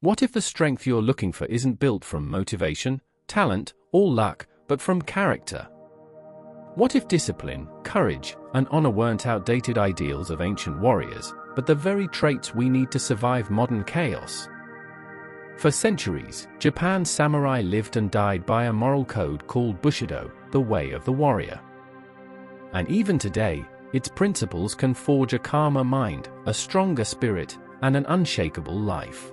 What if the strength you're looking for isn't built from motivation, talent, or luck, but from character? What if discipline, courage, and honor weren't outdated ideals of ancient warriors, but the very traits we need to survive modern chaos? For centuries, Japan's samurai lived and died by a moral code called Bushidō, the way of the warrior. And even today, its principles can forge a calmer mind, a stronger spirit, and an unshakable life.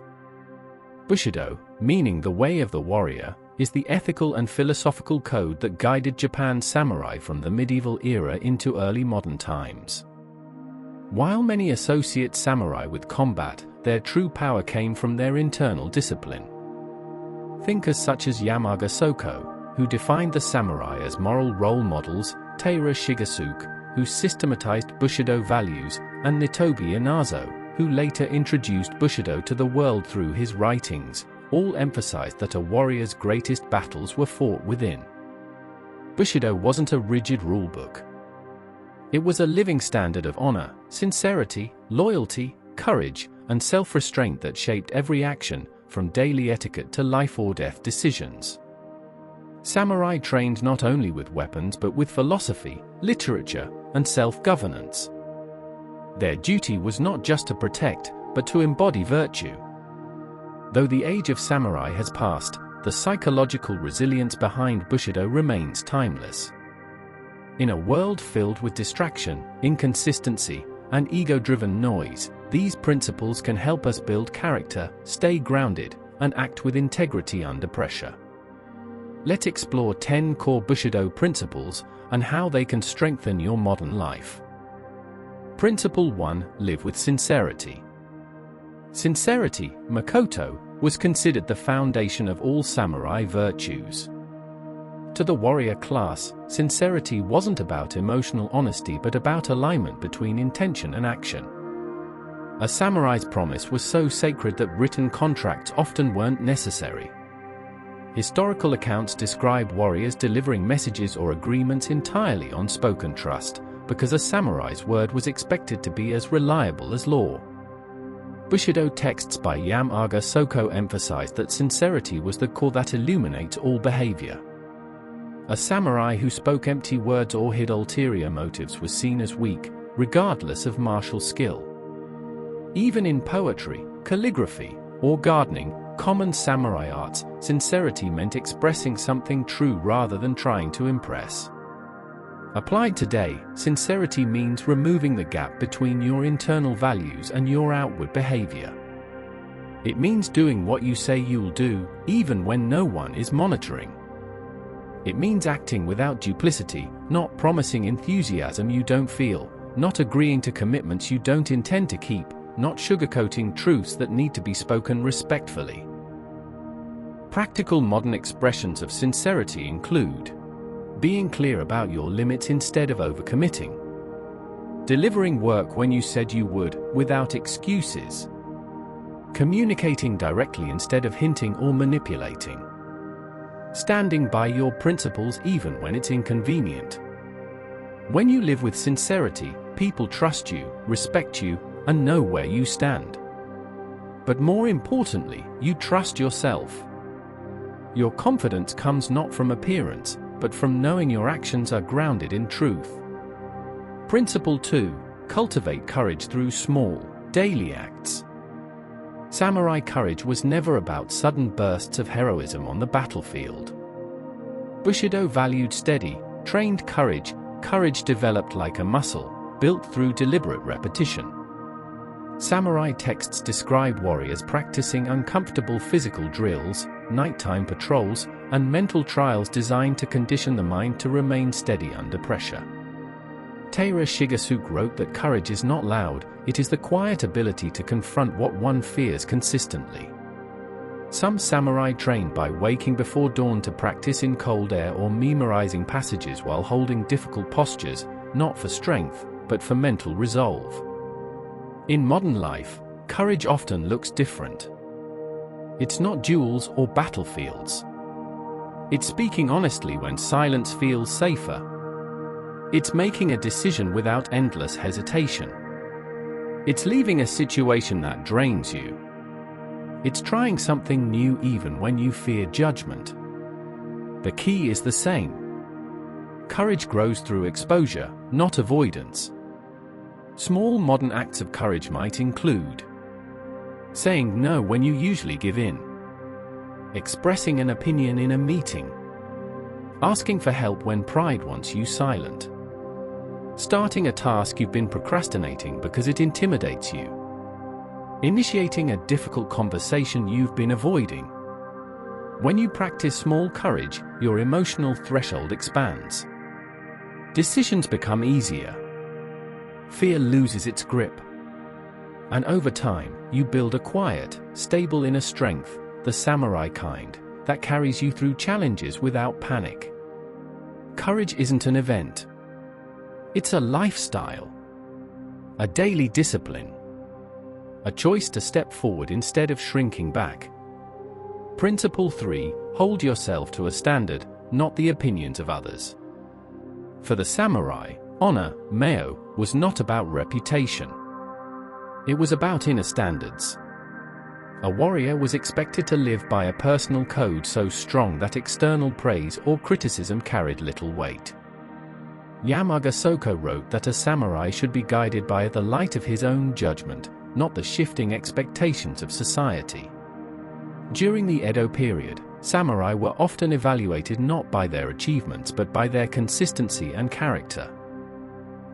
Bushidō, meaning the way of the warrior, is the ethical and philosophical code that guided Japan's samurai from the medieval era into early modern times. While many associate samurai with combat, their true power came from their internal discipline. Thinkers such as Yamaga Soko, who defined the samurai as moral role models, Taira Shigasuke, who systematized Bushidō values, and Nitobe Inazo, who later introduced Bushidō to the world through his writings, all emphasized that a warrior's greatest battles were fought within. Bushidō wasn't a rigid rulebook. It was a living standard of honor, sincerity, loyalty, courage, and self-restraint that shaped every action, from daily etiquette to life-or-death decisions. Samurai trained not only with weapons but with philosophy, literature, and self-governance. Their duty was not just to protect, but to embody virtue. Though the age of samurai has passed, the psychological resilience behind Bushidō remains timeless. In a world filled with distraction, inconsistency, and ego-driven noise, these principles can help us build character, stay grounded, and act with integrity under pressure. Let's explore 10 core Bushidō principles and how they can strengthen your modern life. Principle 1. Live with sincerity. Sincerity, Makoto, was considered the foundation of all samurai virtues. To the warrior class, sincerity wasn't about emotional honesty but about alignment between intention and action. A samurai's promise was so sacred that written contracts often weren't necessary. Historical accounts describe warriors delivering messages or agreements entirely on spoken trust, because a samurai's word was expected to be as reliable as law. Bushidō texts by Yamaga Soko emphasized that sincerity was the core that illuminates all behavior. A samurai who spoke empty words or hid ulterior motives was seen as weak, regardless of martial skill. Even in poetry, calligraphy, or gardening, common samurai arts, sincerity meant expressing something true rather than trying to impress. Applied today, sincerity means removing the gap between your internal values and your outward behavior. It means doing what you say you'll do, even when no one is monitoring. It means acting without duplicity, not promising enthusiasm you don't feel, not agreeing to commitments you don't intend to keep, not sugarcoating truths that need to be spoken respectfully. Practical modern expressions of sincerity include being clear about your limits instead of overcommitting, delivering work when you said you would, without excuses, communicating directly instead of hinting or manipulating, standing by your principles even when it's inconvenient. When you live with sincerity, people trust you, respect you, and know where you stand. But more importantly, you trust yourself. Your confidence comes not from appearance, but from knowing your actions are grounded in truth. Principle 2. Cultivate courage through small, daily acts. Samurai courage was never about sudden bursts of heroism on the battlefield. Bushidō valued steady, trained courage, courage developed like a muscle, built through deliberate repetition. Samurai texts describe warriors practicing uncomfortable physical drills, nighttime patrols, and mental trials designed to condition the mind to remain steady under pressure. Taira Shigasuke wrote that courage is not loud, it is the quiet ability to confront what one fears consistently. Some samurai trained by waking before dawn to practice in cold air or memorizing passages while holding difficult postures, not for strength, but for mental resolve. In modern life, courage often looks different. It's not duels or battlefields. It's speaking honestly when silence feels safer. It's making a decision without endless hesitation. It's leaving a situation that drains you. It's trying something new even when you fear judgment. The key is the same. Courage grows through exposure, not avoidance. Small modern acts of courage might include saying no when you usually give in, expressing an opinion in a meeting, asking for help when pride wants you silent, starting a task you've been procrastinating because it intimidates you, initiating a difficult conversation you've been avoiding. When you practice small courage, your emotional threshold expands. Decisions become easier. Fear loses its grip. And over time, you build a quiet, stable inner strength, the samurai kind, that carries you through challenges without panic. Courage isn't an event. It's a lifestyle. A daily discipline. A choice to step forward instead of shrinking back. Principle 3, hold yourself to a standard, not the opinions of others. For the samurai, honor, meo, was not about reputation. It was about inner standards. A warrior was expected to live by a personal code so strong that external praise or criticism carried little weight. Yamaga Soko wrote that a samurai should be guided by the light of his own judgment, not the shifting expectations of society. During the Edo period, samurai were often evaluated not by their achievements but by their consistency and character.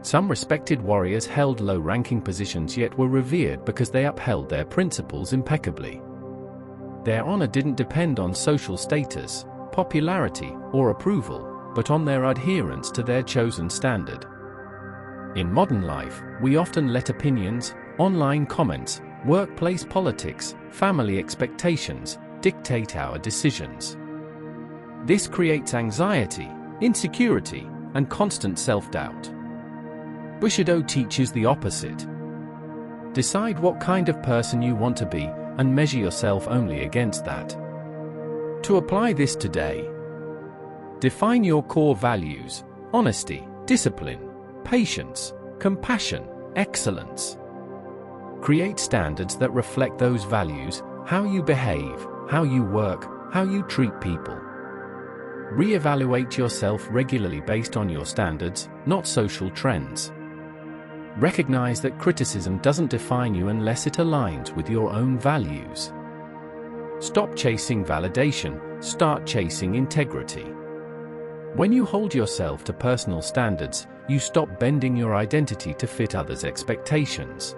Some respected warriors held low-ranking positions yet were revered because they upheld their principles impeccably. Their honor didn't depend on social status, popularity, or approval, but on their adherence to their chosen standard. In modern life, we often let opinions, online comments, workplace politics, family expectations, dictate our decisions. This creates anxiety, insecurity, and constant self-doubt. Bushidō teaches the opposite. Decide what kind of person you want to be, and measure yourself only against that. To apply this today, define your core values: honesty, discipline, patience, compassion, excellence. Create standards that reflect those values: how you behave, how you work, how you treat people. Re-evaluate yourself regularly based on your standards, not social trends. Recognize that criticism doesn't define you unless it aligns with your own values. Stop chasing validation, start chasing integrity. When you hold yourself to personal standards, you stop bending your identity to fit others' expectations.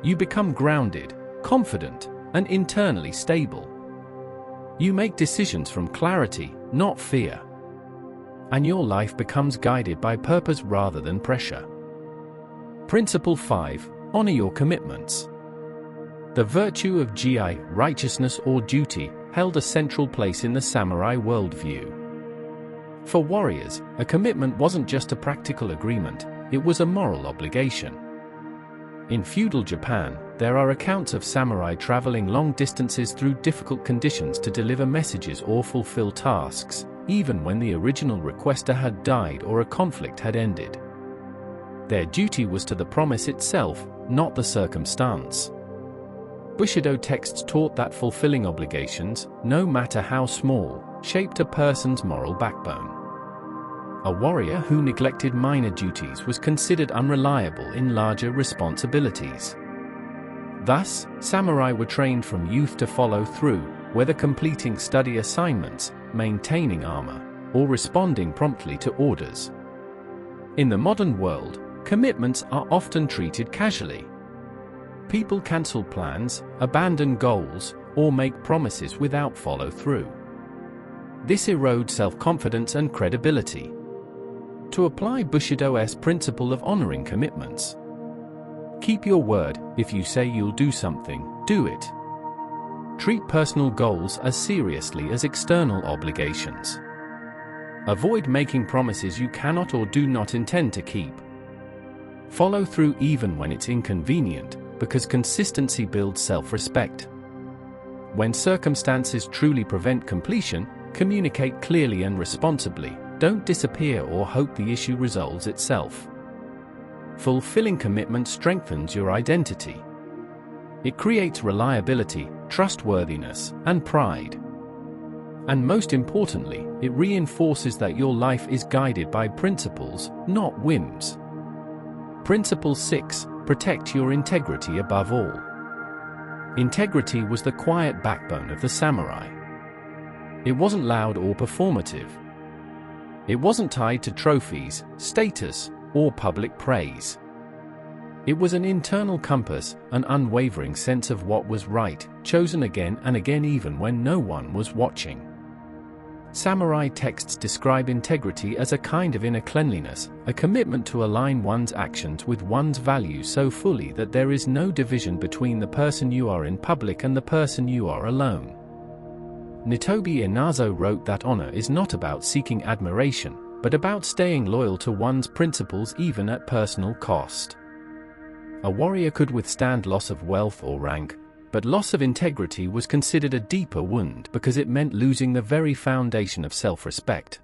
You become grounded, confident, and internally stable. You make decisions from clarity, not fear. And your life becomes guided by purpose rather than pressure. Principle 5, honor your commitments. The virtue of ji, righteousness or duty, held a central place in the samurai worldview. For warriors, a commitment wasn't just a practical agreement, it was a moral obligation. In feudal Japan, there are accounts of samurai traveling long distances through difficult conditions to deliver messages or fulfill tasks, even when the original requester had died or a conflict had ended. Their duty was to the promise itself, not the circumstance. Bushidō texts taught that fulfilling obligations, no matter how small, shaped a person's moral backbone. A warrior who neglected minor duties was considered unreliable in larger responsibilities. Thus, samurai were trained from youth to follow through, whether completing study assignments, maintaining armor, or responding promptly to orders. In the modern world, commitments are often treated casually. People cancel plans, abandon goals, or make promises without follow-through. This erodes self-confidence and credibility. To apply Bushidō's principle of honoring commitments: keep your word. If you say you'll do something, do it. Treat personal goals as seriously as external obligations. Avoid making promises you cannot or do not intend to keep. Follow through even when it's inconvenient, because consistency builds self-respect. When circumstances truly prevent completion, communicate clearly and responsibly. Don't disappear or hope the issue resolves itself. Fulfilling commitment strengthens your identity. It creates reliability, trustworthiness, and pride. And most importantly, it reinforces that your life is guided by principles, not whims. Principle 6. Protect your integrity above all. Integrity was the quiet backbone of the samurai. It wasn't loud or performative. It wasn't tied to trophies, status, or public praise. It was an internal compass, an unwavering sense of what was right, chosen again and again even when no one was watching. Samurai texts describe integrity as a kind of inner cleanliness, a commitment to align one's actions with one's values so fully that there is no division between the person you are in public and the person you are alone. Nitobe Inazo wrote that honor is not about seeking admiration, but about staying loyal to one's principles even at personal cost. A warrior could withstand loss of wealth or rank, but loss of integrity was considered a deeper wound because it meant losing the very foundation of self-respect.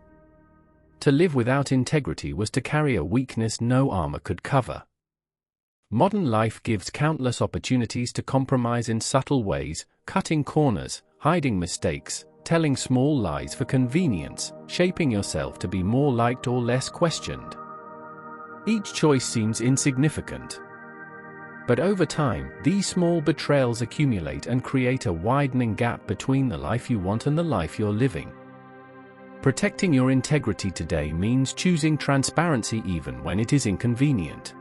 To live without integrity was to carry a weakness no armor could cover. Modern life gives countless opportunities to compromise in subtle ways, cutting corners, hiding mistakes, telling small lies for convenience, shaping yourself to be more liked or less questioned. Each choice seems insignificant. But over time, these small betrayals accumulate and create a widening gap between the life you want and the life you're living. Protecting your integrity today means choosing transparency even when it is inconvenient.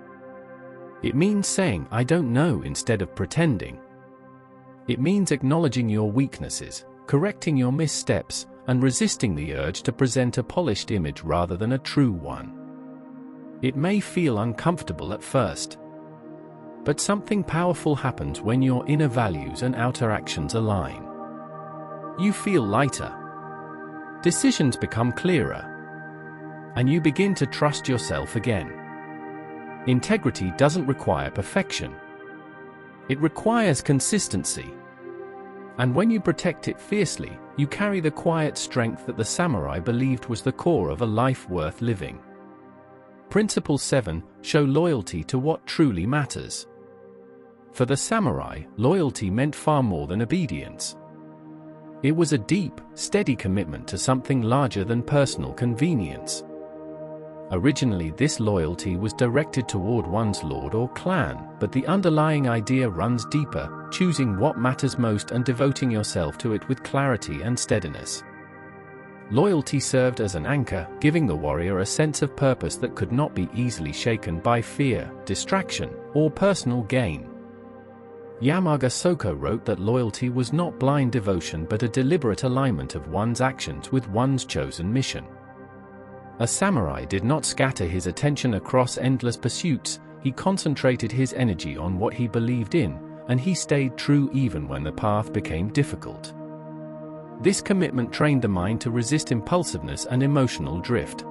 It means saying, "I don't know," instead of pretending. It means acknowledging your weaknesses, correcting your missteps, and resisting the urge to present a polished image rather than a true one. It may feel uncomfortable at first, but something powerful happens when your inner values and outer actions align. You feel lighter. Decisions become clearer. And you begin to trust yourself again. Integrity doesn't require perfection. It requires consistency. And when you protect it fiercely, you carry the quiet strength that the samurai believed was the core of a life worth living. Principle 7. Show loyalty to what truly matters. For the samurai, loyalty meant far more than obedience. It was a deep, steady commitment to something larger than personal convenience. Originally, this loyalty was directed toward one's lord or clan, but the underlying idea runs deeper, choosing what matters most and devoting yourself to it with clarity and steadiness. Loyalty served as an anchor, giving the warrior a sense of purpose that could not be easily shaken by fear, distraction, or personal gain. Yamaga Soko wrote that loyalty was not blind devotion but a deliberate alignment of one's actions with one's chosen mission. A samurai did not scatter his attention across endless pursuits, he concentrated his energy on what he believed in, and he stayed true even when the path became difficult. This commitment trained the mind to resist impulsiveness and emotional drift.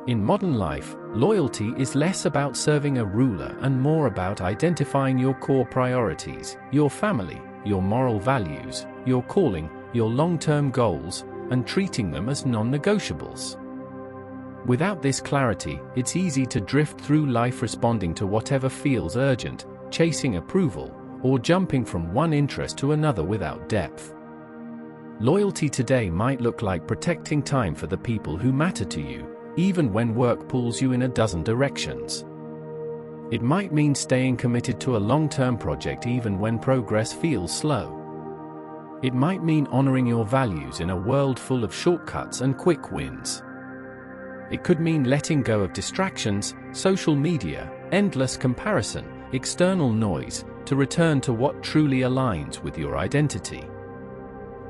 In modern life, loyalty is less about serving a ruler and more about identifying your core priorities, your family, your moral values, your calling, your long-term goals, and treating them as non-negotiables. Without this clarity, it's easy to drift through life responding to whatever feels urgent, chasing approval, or jumping from one interest to another without depth. Loyalty today might look like protecting time for the people who matter to you, even when work pulls you in a dozen directions. It might mean staying committed to a long-term project even when progress feels slow. It might mean honoring your values in a world full of shortcuts and quick wins. It could mean letting go of distractions, social media, endless comparison, external noise, to return to what truly aligns with your identity.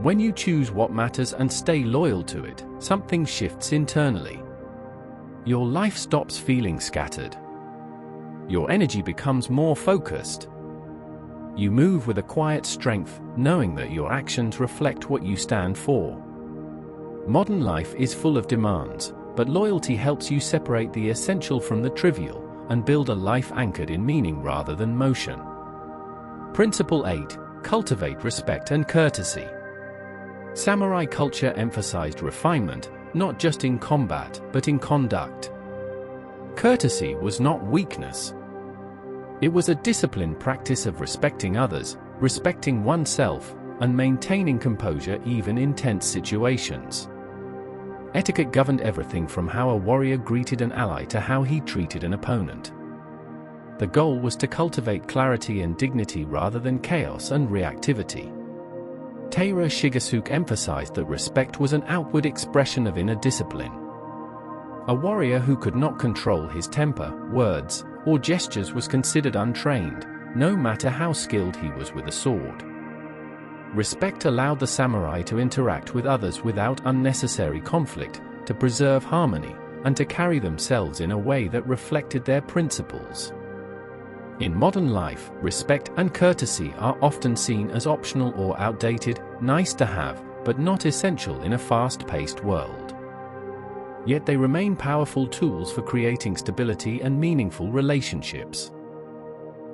When you choose what matters and stay loyal to it, something shifts internally. Your life stops feeling scattered. Your energy becomes more focused. You move with a quiet strength, knowing that your actions reflect what you stand for. Modern life is full of demands, but loyalty helps you separate the essential from the trivial and build a life anchored in meaning rather than motion. Principle 8. Cultivate respect and courtesy. Samurai culture emphasized refinement, not just in combat, but in conduct. Courtesy was not weakness. It was a disciplined practice of respecting others, respecting oneself, and maintaining composure even in tense situations. Etiquette governed everything from how a warrior greeted an ally to how he treated an opponent. The goal was to cultivate clarity and dignity rather than chaos and reactivity. Taira Shigasuke emphasized that respect was an outward expression of inner discipline. A warrior who could not control his temper, words, or gestures was considered untrained, no matter how skilled he was with a sword. Respect allowed the samurai to interact with others without unnecessary conflict, to preserve harmony, and to carry themselves in a way that reflected their principles. In modern life, respect and courtesy are often seen as optional or outdated, nice to have, but not essential in a fast-paced world. Yet they remain powerful tools for creating stability and meaningful relationships.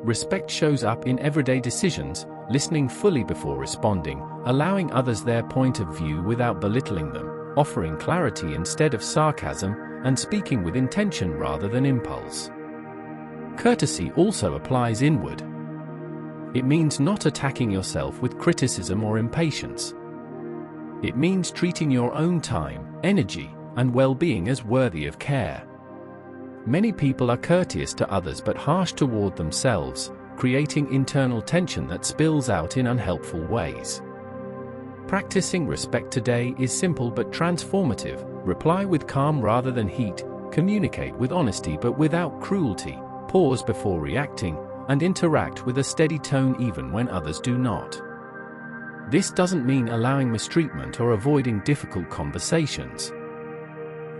Respect shows up in everyday decisions, listening fully before responding, allowing others their point of view without belittling them, offering clarity instead of sarcasm, and speaking with intention rather than impulse. Courtesy also applies inward. It means not attacking yourself with criticism or impatience. It means treating your own time, energy, and well-being as worthy of care. Many people are courteous to others but harsh toward themselves, creating internal tension that spills out in unhelpful ways. Practicing respect today is simple but transformative. Reply with calm rather than heat, communicate with honesty but without cruelty, pause before reacting, and interact with a steady tone even when others do not. This doesn't mean allowing mistreatment or avoiding difficult conversations.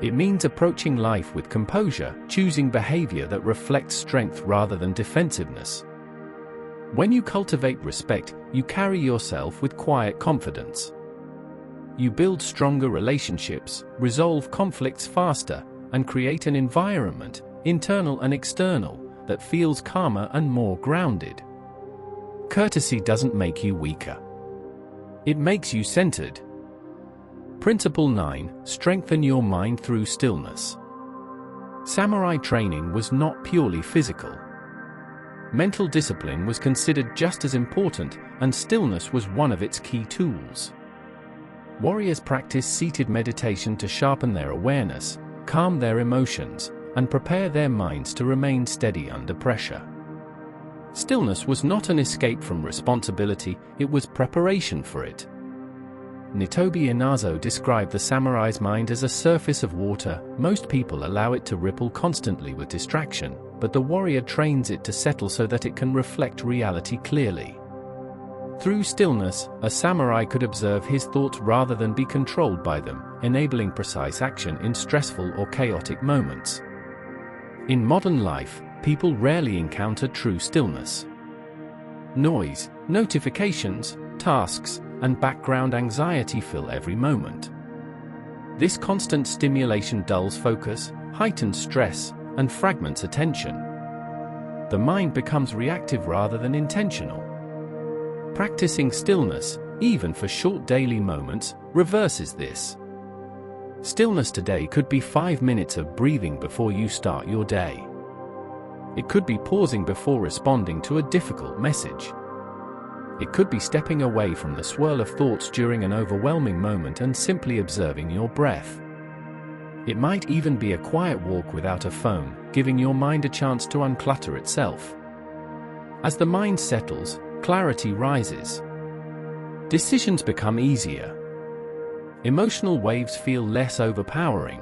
It means approaching life with composure, choosing behavior that reflects strength rather than defensiveness. When you cultivate respect, you carry yourself with quiet confidence. You build stronger relationships, resolve conflicts faster, and create an environment, internal and external, that feels calmer and more grounded. Courtesy doesn't make you weaker. It makes you centered. Principle 9. Strengthen your mind through stillness. Samurai training was not purely physical. Mental discipline was considered just as important, and stillness was one of its key tools. Warriors practiced seated meditation to sharpen their awareness, calm their emotions, and prepare their minds to remain steady under pressure. Stillness was not an escape from responsibility, it was preparation for it. Nitobe Inazo described the samurai's mind as a surface of water. Most people allow it to ripple constantly with distraction, but the warrior trains it to settle so that it can reflect reality clearly. Through stillness, a samurai could observe his thoughts rather than be controlled by them, enabling precise action in stressful or chaotic moments. In modern life, people rarely encounter true stillness. Noise, notifications, tasks, and background anxiety fill every moment. This constant stimulation dulls focus, heightens stress, and fragments attention. The mind becomes reactive rather than intentional. Practicing stillness, even for short daily moments, reverses this. Stillness today could be 5 minutes of breathing before you start your day. It could be pausing before responding to a difficult message. It could be stepping away from the swirl of thoughts during an overwhelming moment and simply observing your breath. It might even be a quiet walk without a phone, giving your mind a chance to unclutter itself. As the mind settles, clarity rises. Decisions become easier. Emotional waves feel less overpowering.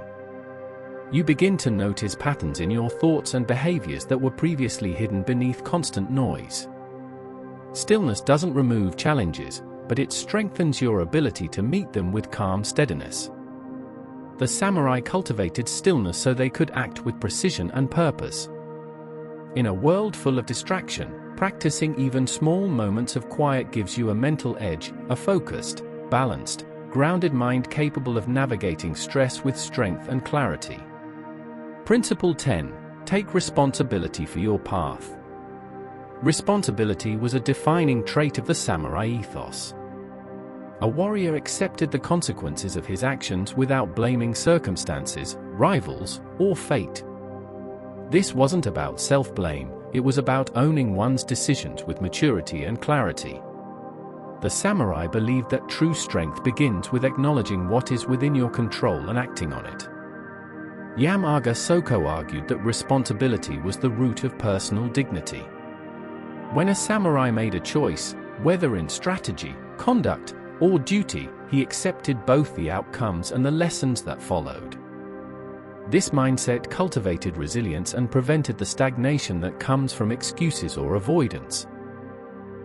You begin to notice patterns in your thoughts and behaviors that were previously hidden beneath constant noise. Stillness doesn't remove challenges, but it strengthens your ability to meet them with calm steadiness. The samurai cultivated stillness so they could act with precision and purpose. In a world full of distraction, practicing even small moments of quiet gives you a mental edge, a focused, balanced, grounded mind capable of navigating stress with strength and clarity. Principle 10. Take responsibility for your path. Responsibility was a defining trait of the samurai ethos. A warrior accepted the consequences of his actions without blaming circumstances, rivals, or fate. This wasn't about self-blame, it was about owning one's decisions with maturity and clarity. The samurai believed that true strength begins with acknowledging what is within your control and acting on it. Yamaga Soko argued that responsibility was the root of personal dignity. When a samurai made a choice, whether in strategy, conduct, or duty, he accepted both the outcomes and the lessons that followed. This mindset cultivated resilience and prevented the stagnation that comes from excuses or avoidance.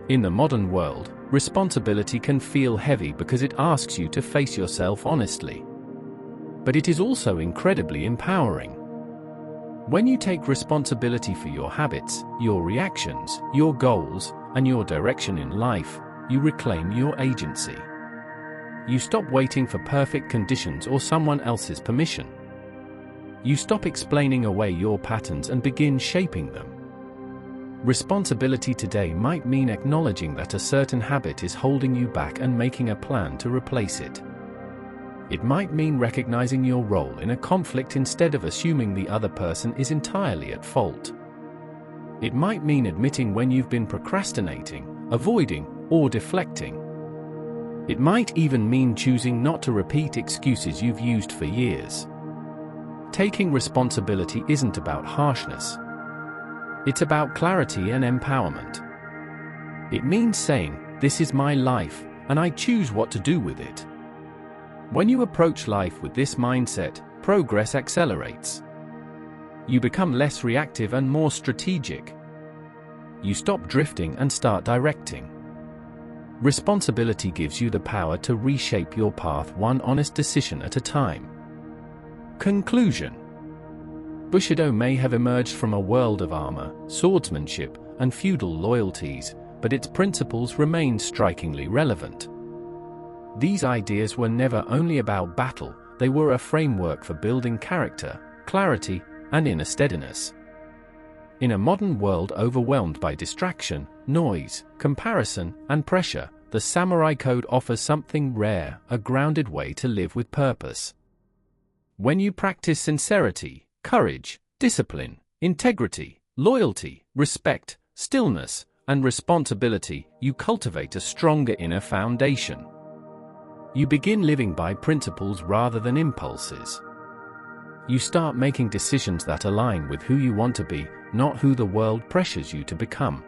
In the modern world, responsibility can feel heavy because it asks you to face yourself honestly. But it is also incredibly empowering. When you take responsibility for your habits, your reactions, your goals, and your direction in life, you reclaim your agency. You stop waiting for perfect conditions or someone else's permission. You stop explaining away your patterns and begin shaping them. Responsibility today might mean acknowledging that a certain habit is holding you back and making a plan to replace it. It might mean recognizing your role in a conflict instead of assuming the other person is entirely at fault. It might mean admitting when you've been procrastinating, avoiding, or deflecting. It might even mean choosing not to repeat excuses you've used for years. Taking responsibility isn't about harshness. It's about clarity and empowerment. It means saying, "This is my life, and I choose what to do with it." When you approach life with this mindset, progress accelerates. You become less reactive and more strategic. You stop drifting and start directing. Responsibility gives you the power to reshape your path one honest decision at a time. Conclusion. Bushido may have emerged from a world of armor, swordsmanship, and feudal loyalties, but its principles remain strikingly relevant. These ideas were never only about battle, they were a framework for building character, clarity, and inner steadiness. In a modern world overwhelmed by distraction, noise, comparison, and pressure, the Samurai Code offers something rare, a grounded way to live with purpose. When you practice sincerity, courage, discipline, integrity, loyalty, respect, stillness, and responsibility, you cultivate a stronger inner foundation. You begin living by principles rather than impulses. You start making decisions that align with who you want to be, not who the world pressures you to become.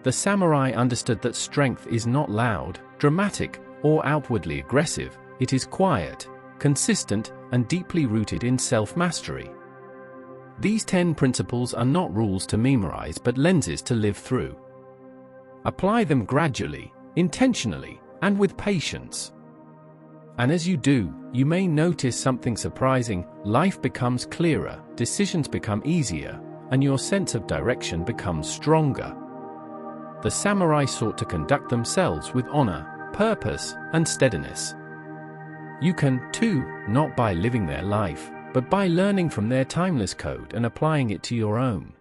The samurai understood that strength is not loud, dramatic, or outwardly aggressive, it is quiet, consistent, and deeply rooted in self-mastery. These 10 principles are not rules to memorize but lenses to live through. Apply them gradually, intentionally, and with patience. And as you do, you may notice something surprising: life becomes clearer, decisions become easier, and your sense of direction becomes stronger. The samurai sought to conduct themselves with honor, purpose, and steadiness. You can, too, not by living their life, but by learning from their timeless code and applying it to your own.